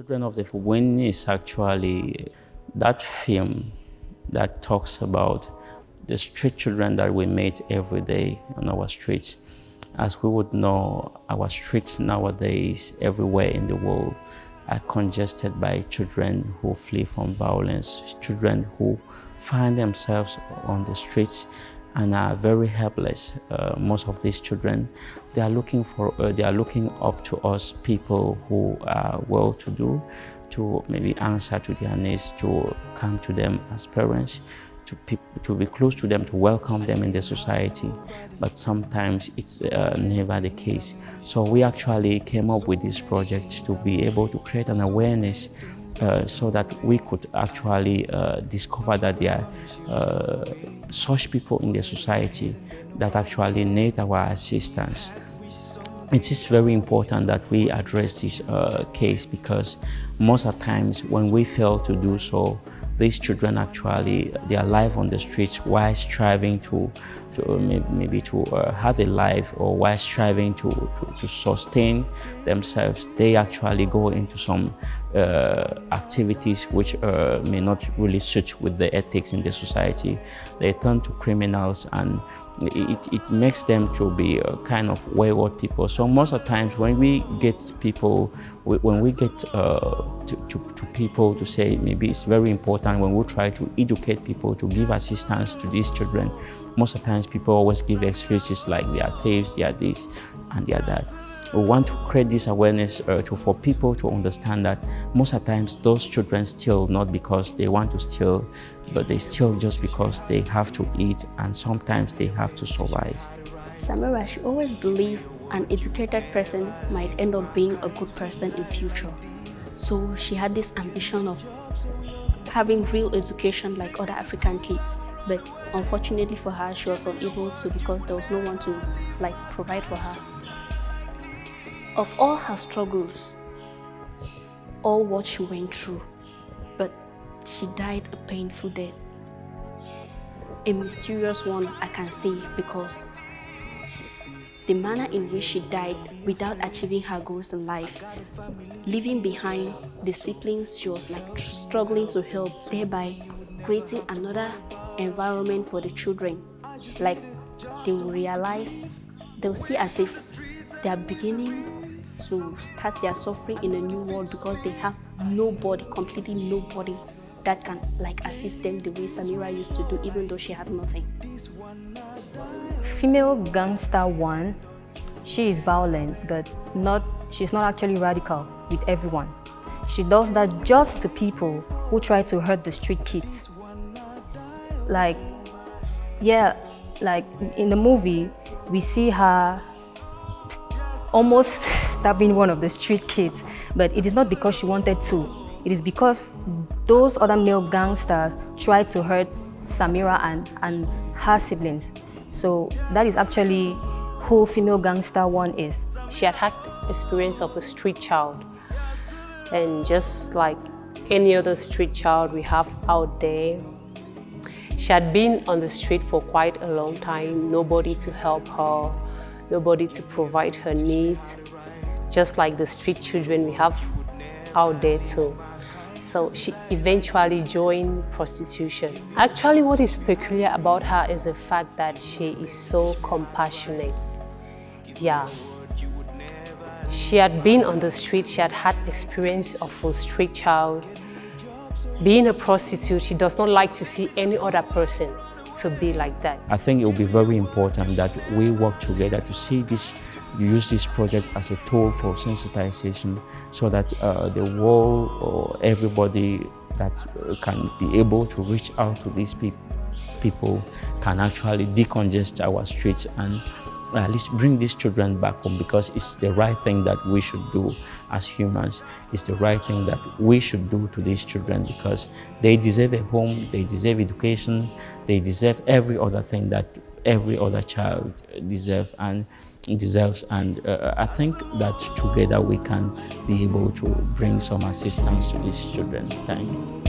Children of the Wind is actually that film that talks about the street children that we meet every day on our streets. As we would know, our streets nowadays everywhere in the world are congested by children who flee from violence, children who find themselves on the streets and are very helpless. Most of these children, they are looking up to us, people who are well-to-do, to maybe answer to their needs, to come to them as parents, to be close to them, to welcome them in the society. But sometimes it's never the case. So we actually came up with this project to be able to create an awareness so that we could actually discover that there are such people in the society that actually need our assistance. It is very important that we address this case, because most of the times when we fail to do so, these children actually, they are live on the streets while striving to have a life, or while striving to sustain themselves. They actually go into some activities which may not really suit with the ethics in the society. They turn to criminals, and it makes them to be a kind of wayward people. So most of the times when we get people, when we get to people to say, maybe it's very important when we try to educate people to give assistance to these children, most of the times people always give excuses like they are thieves, they are this and they are that. We want to create this awareness for people to understand that most of the times those children steal not because they want to steal, but they steal just because they have to eat, and sometimes they have to survive. Samira, she always believed an educated person might end up being a good person in future. So she had this ambition of having real education like other African kids. But unfortunately for her, she was unable to, because there was no one to provide for her. Of all her struggles, all what she went through, but she died a painful death. A mysterious one, I can say, because the manner in which she died without achieving her goals in life, leaving behind the siblings she was struggling to help, thereby creating another environment for the children. They will realize, they'll see as if they are beginning to start their suffering in a new world, because they have nobody, completely nobody, that can assist them the way Samira used to do, even though she had nothing. Female Gangster 1, she is violent, but she's not actually radical with everyone. She does that just to people who try to hurt the street kids. In the movie, we see her almost stabbing one of the street kids, but it is not because she wanted to. It is because those other male gangsters tried to hurt Samira and her siblings. So that is actually who Female Gangster 1 is. She had experience of a street child, and just like any other street child we have out there, she had been on the street for quite a long time, nobody to help her, nobody to provide her needs, just like the street children we have out there too. So she eventually joined prostitution. Actually, what is peculiar about her is the fact that she is so compassionate. Yeah. She had been on the street, she had experience of a street child. Being a prostitute, she does not like to see any other person to be like that. I think it will be very important that we work together to use this project as a tool for sensitization, so that the world or everybody that can be able to reach out to these people can actually decongest our streets and at least bring these children back home, because it's the right thing that we should do as humans. It's the right thing that we should do to these children, because they deserve a home, they deserve education, they deserve every other thing that every other child deserves. And I think that together we can be able to bring some assistance to these children. Thank you.